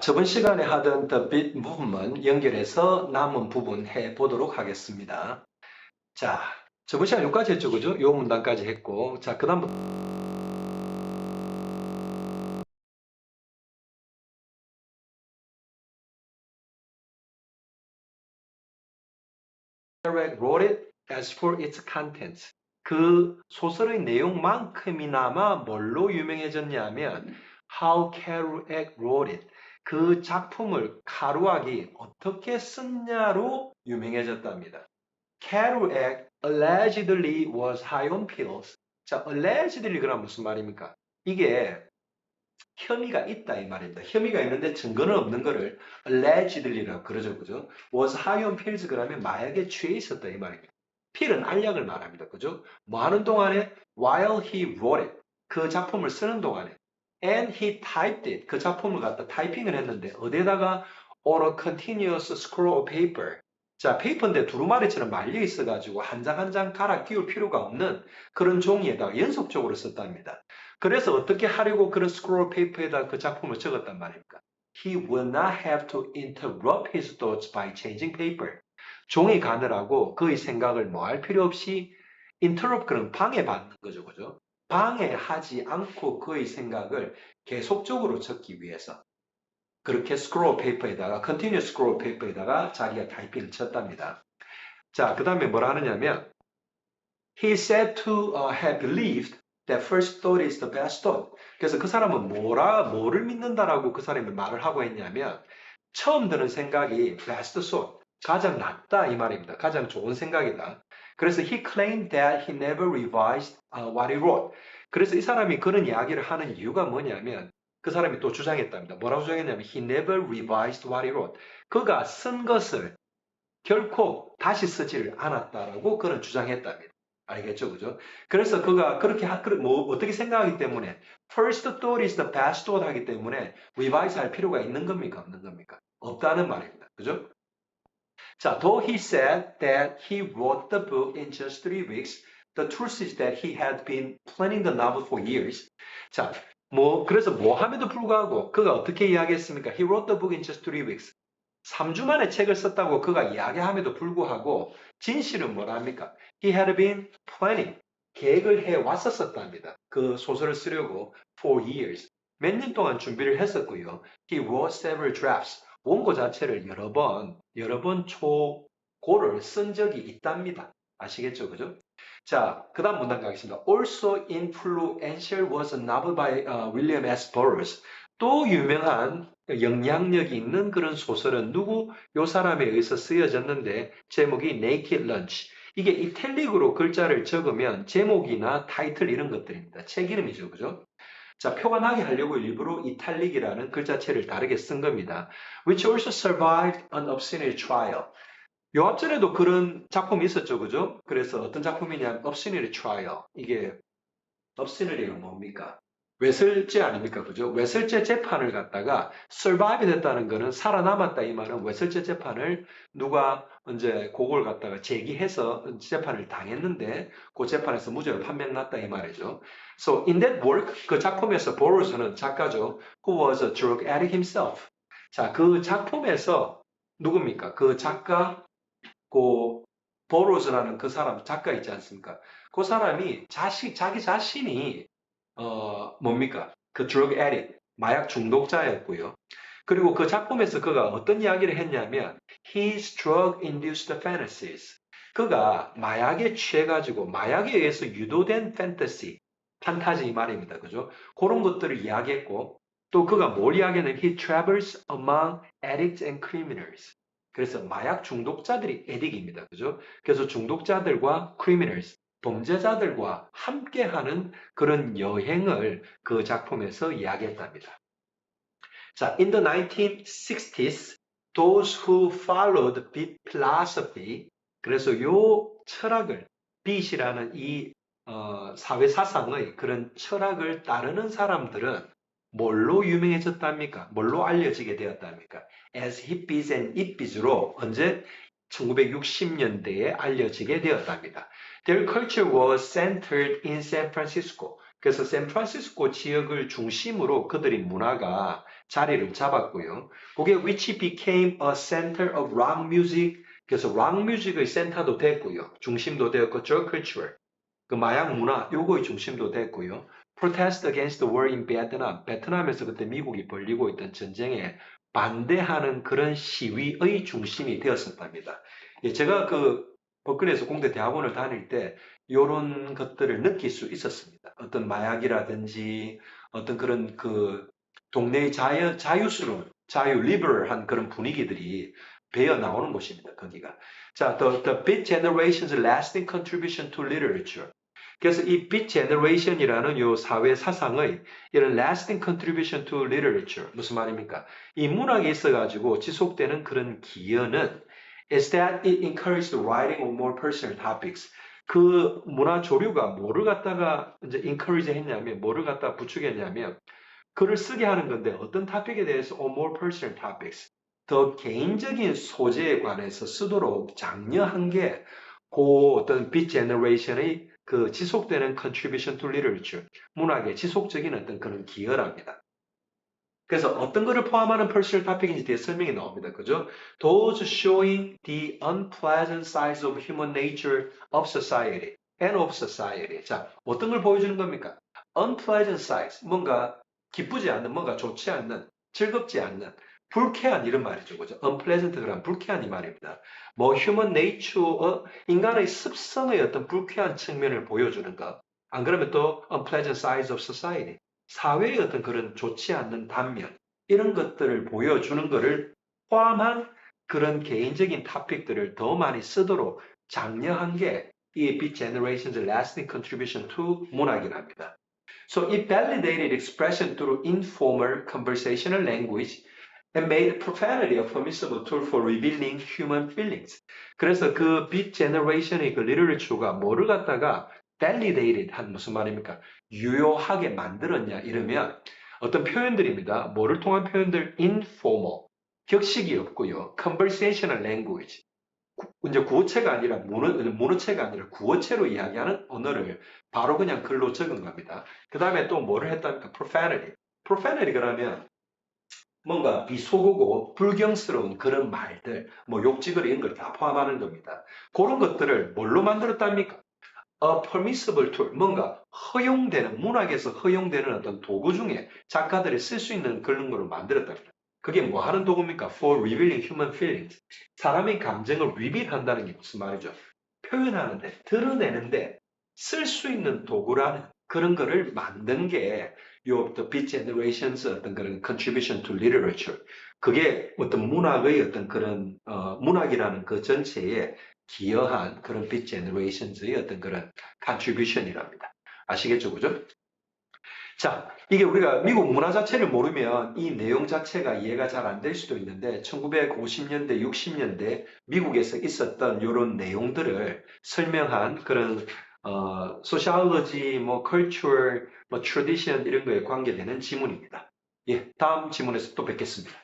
저번 시간에 하던 The Beat Movement 연결해서 남은 부분 해보도록 하겠습니다. 자, 저번 시간 여기까지 했죠, 그죠? 요 문단까지 했고, 자, 그 다음부터 wrote it as for its contents. 그 소설의 내용만큼이나마 뭘로 유명해졌냐면 How Kerouac wrote it. 그 작품을 카루악이 어떻게 썼냐로 유명해졌답니다. Kerouac allegedly was high on pills. 자, allegedly 그럼 무슨 말입니까? 이게 혐의가 있다 이 말입니다. 혐의가 있는데 증거는 없는 거를 allegedly라고 그러죠, 그죠? was high on pills 그러면 마약에 취해 있었다 이 말입니다. 필은 알약을 말합니다, 그죠? 뭐 하는 동안에 while he wrote it 그 작품을 쓰는 동안에 and he typed it 그 작품을 갖다 타이핑을 했는데 어디에다가 on a continuous scroll of paper 자, 페이퍼인데 두루마리처럼 말려 있어가지고 한 장 한 장 갈아 끼울 필요가 없는 그런 종이에다가 연속적으로 썼답니다. 그래서 어떻게 하려고 그런 스크롤 페이퍼에다 그 작품을 적었단 말입니까? He will not have to interrupt his thoughts by changing paper. 종이 가느라고 그의 생각을 뭐 할 필요 없이 interrupt 그런 방해받는 거죠, 그죠? 방해하지 않고 그의 생각을 계속적으로 적기 위해서. 그렇게 스크롤 페이퍼에다가 continuous 스크롤 페이퍼에다가 자기가 타이핑을 쳤답니다. 자, 그 다음에 뭐라 하느냐면 he said to have believed that first thought is the best thought. 그래서 그 사람은 뭐를 믿는다라고 그 사람이 말을 하고 했냐면 처음 드는 생각이 best thought, 가장 낫다 이 말입니다. 가장 좋은 생각이다. 그래서 he claimed that he never revised what he wrote. 그래서 이 사람이 그런 이야기를 하는 이유가 뭐냐면 그 사람이 또 주장했답니다. 뭐라고 주장했냐면 he never revised what he wrote. 그가 쓴 것을 결코 다시 쓰지를 않았다라고 그는 주장했답니다. 알겠죠, 그죠? 그래서 그가 그렇게 어떻게 생각하기 때문에 first thought is the best thought 하기 때문에 revise 할 필요가 있는 겁니까, 없는 겁니까? 없다는 말입니다, 그죠? 자, though he said that he wrote the book in just 3 weeks, the truth is that he had been planning the novel for years. 자, 그래서 함에도 불구하고 그가 어떻게 이야기했습니까? He wrote the book in just 3 weeks. 3주 만에 책을 썼다고 그가 이야기함에도 불구하고 진실은 뭐랍니까? He had been planning. 계획을 해 왔었답니다. 그 소설을 쓰려고 for years. 몇 년 동안 준비를 했었고요. He wrote several drafts. 원고 자체를 여러 번 초고를 쓴 적이 있답니다. 아시겠죠? 그죠? 자, 그 다음 문단 가겠습니다. Also influential was a novel by William S. Burroughs. 또 유명한 영향력이 있는 그런 소설은 요 사람에 의해서 쓰여졌는데 제목이 Naked Lunch. 이게 이탈릭으로 글자를 적으면 제목이나 타이틀 이런 것들입니다. 책 이름이죠. 그죠? 자, 표가 나게 하려고 일부러 이탈릭이라는 글자체를 다르게 쓴 겁니다. Which also survived an obscenity trial. 요 앞전에도 그런 작품이 있었죠. 그죠? 그래서 어떤 작품이냐면 obscenity trial. 이게 obscenity가 뭡니까? 외설죄 아닙니까? 그죠? 외설죄 재판을 갖다가 survive 됐다는 거는 살아남았다 이 말은 외설죄 재판을 누가 이제 그걸 갖다가 제기해서 재판을 당했는데 그 재판에서 무죄로 판명났다 이 말이죠. So in that work 그 작품에서 보로스는 작가죠. Who was a drug addict himself. 자, 그 작품에서 누굽니까? 그 작가 그 보로스라는 그 사람 작가 있지 않습니까? 그 사람이 자기 자신이 뭡니까? 그 drug addict, 마약 중독자였고요. 그리고 그 작품에서 그가 어떤 이야기를 했냐면 his drug-induced fantasies. 그가 마약에 취해가지고 마약에 의해서 유도된 판타지, 판타지 이 말입니다. 그죠? 그런 것들을 이야기했고 또 그가 뭘 이야기했냐면 he travels among addicts and criminals. 그래서 마약 중독자들이 에딕입니다. 그죠? 그래서 중독자들과 criminals, 범죄자들과 함께하는 그런 여행을 그 작품에서 이야기했답니다. 자, in the 1960s, those who followed beat philosophy, 그래서 요 철학을, beat이라는 이 사회 사상의 그런 철학을 따르는 사람들은 뭘로 유명해졌답니까? 뭘로 알려지게 되었답니까? As hippies and hippies로 언제 1960년대에 알려지게 되었답니다. Their culture was centered in San Francisco. 그래서 샌프란시스코 지역을 중심으로 그들의 문화가 자리를 잡았고요. 그게 which became a center of rock music. 그래서 rock music의 센터도 됐고요. 중심도 되었고, drug culture. 그 마약 문화, 요거의 중심도 됐고요. protest against the war in Vietnam. 베트남에서 그때 미국이 벌리고 있던 전쟁에 반대하는 그런 시위의 중심이 되었었답니다. 예, 제가 그 버클리에서 공대 대학원을 다닐 때 이런 것들을 느낄 수 있었습니다. 어떤 마약이라든지 어떤 그런 그 동네의 자유스러운, 리버럴한 그런 분위기들이 배어 나오는 곳입니다. 거기가. 자, the Beat Generation's lasting contribution to literature. 그래서 이 Beat Generation이라는 요 사회 사상의 이런 lasting contribution to literature 무슨 말입니까? 이 문학에 있어가지고 지속되는 그런 기여는 is that it encouraged the writing of more personal topics. 그 문화 조류가 뭐를 갖다가 이제 encourage 했냐면 뭐를 갖다가 부추겼냐면 글을 쓰게 하는 건데 어떤 토픽에 대해서 or more personal topics 더 개인적인 소재에 관해서 쓰도록 장려한 게 그 어떤 Beat Generation의 그 지속되는 contribution to literature 문학의 지속적인 어떤 그런 기여랍니다. 그래서 어떤 것을 포함하는 personal topic인지 뒤에 설명이 나옵니다. 그죠? Those showing the unpleasant sides of human nature of society and of society. 자, 어떤 걸 보여주는 겁니까? Unpleasant sides. 뭔가 기쁘지 않는, 뭔가 좋지 않는, 즐겁지 않는, 불쾌한 이런 말이죠. 그죠? unpleasant 그란 불쾌한 이 말입니다. 뭐 human nature, 인간의 습성의 어떤 불쾌한 측면을 보여주는 것. 안 그러면 또 unpleasant sides of society. 사회의 어떤 그런 좋지 않는 단면, 이런 것들을 보여주는 것을 포함한 그런 개인적인 토픽들을 더 많이 쓰도록 장려한 게 이 Beat Generation's lasting contribution to 문학이랍니다. So it validated expression through informal conversational language and made profanity a permissible tool for revealing human feelings. 그래서 그 Beat Generation의 그 리터처가 뭐를 갖다가 validated 한 무슨 말입니까? 유효하게 만들었냐 이러면 어떤 표현들입니다. 뭐를 통한 표현들? informal, 격식이 없고요. conversational language, 이제 구어체가 아니라 문어체가 아니라 구어체로 이야기하는 언어를 바로 그냥 글로 적은 겁니다. 그 다음에 또 뭐를 했답니까? profanity. profanity 그러면 뭔가 비속어고 불경스러운 그런 말들, 뭐 욕지거리 이런 걸 다 포함하는 겁니다. 그런 것들을 뭘로 만들었답니까? A permissible tool, 뭔가 허용되는, 문학에서 허용되는 어떤 도구 중에 작가들이 쓸 수 있는 그런 걸 만들었답니다. 그게 뭐 하는 도구입니까? For revealing human feelings. 사람의 감정을 reveal한다는 게 무슨 말이죠? 표현하는데, 드러내는데 쓸 수 있는 도구라는 그런 거를 만든 게 요 The Beat Generation's 어떤 그런 contribution to literature. 그게 어떤 문학의 어떤 그런 문학이라는 그 전체에 기여한 그런 Beat Generations의 어떤 그런 contribution이랍니다. 아시겠죠, 그죠? 자, 이게 우리가 미국 문화 자체를 모르면 이 내용 자체가 이해가 잘 안 될 수도 있는데 1950년대, 60년대 미국에서 있었던 이런 내용들을 설명한 그런 sociology, 뭐 culture, 뭐 tradition 이런 거에 관계되는 지문입니다. 예, 다음 지문에서 또 뵙겠습니다.